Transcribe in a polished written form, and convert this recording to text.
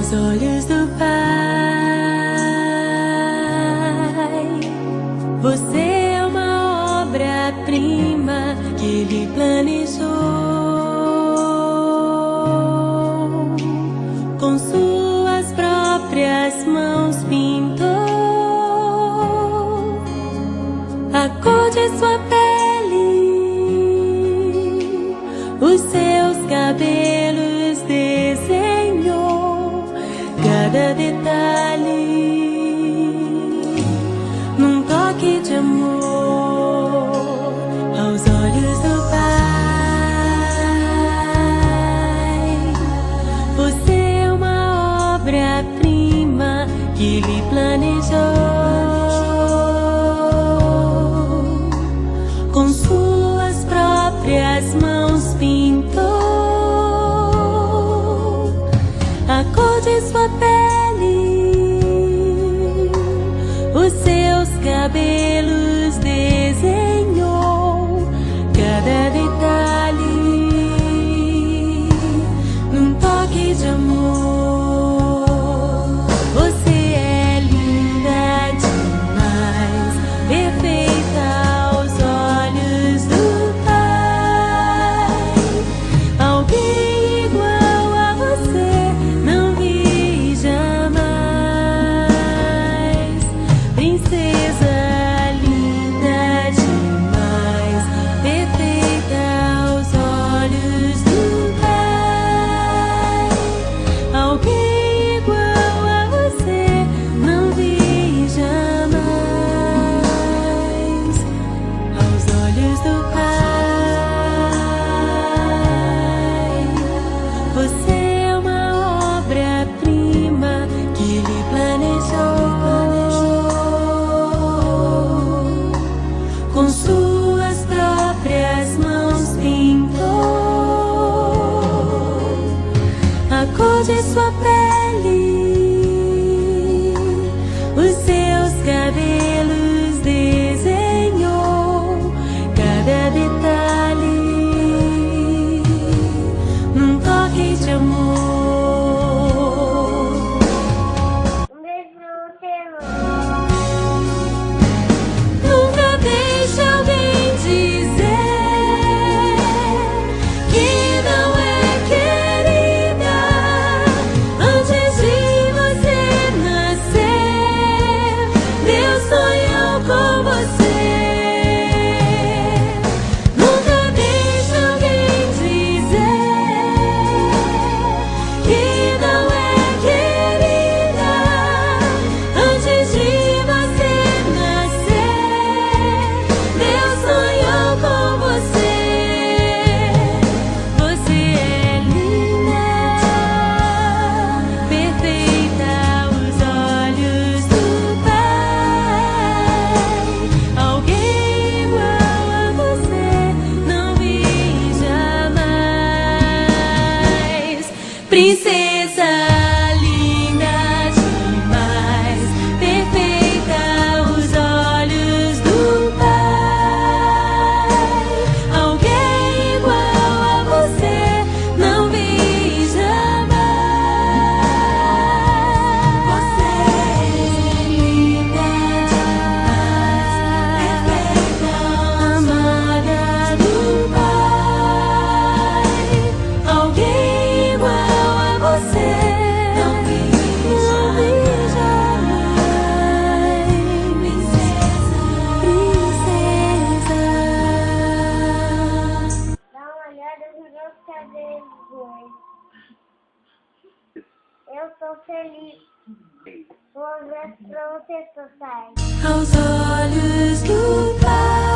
aos olhos do Pai. Você é uma obra-prima que Ele planejou, com suas próprias mãos pintou a cor de sua pele, os seus cabelos desenhou, cada detalhe num toque de amor aos olhos do Pai. Você é uma obra-prima que Ele planejou, com suas próprias mãos pintou a cor de sua pele, os seus cabelos desenhou, cada detalhe num toque de amor. Você é linda demais, perfeita aos olhos do Pai. Alguém igual a você não vi jamais. Princesa linda demais, perfeita aos olhos do Pai. Alguém igual a você não vi jamais, aos olhos do Pai. Você é uma obra-prima que Ele planejou, com suas próprias mãos pintou a cor de sua pele, os seus cabelos desenhou, cada detalhe num toque de amor. Um beijo pra você, amor. Nunca deixe alguém dizer que não é querida antes de você nascer. Deus sonhou com você. Nunca deixe alguém dizer que não é querida antes de você nascer. Deus sonhou com você. Você é linda, perfeita aos olhos do Pai. Alguém igual a você não vi jamais. Princesa linda demais, perfeita aos olhos do Pai. Alguém igual a você não vi jamais. Você é linda demais, perfeita, amada do Pai. Alguém igual a você não vi jamais. Princesa. Dá uma olhada nos meus cabelos. Eu tô feliz. Vou ver pra você, papai. Aos olhos do Pai.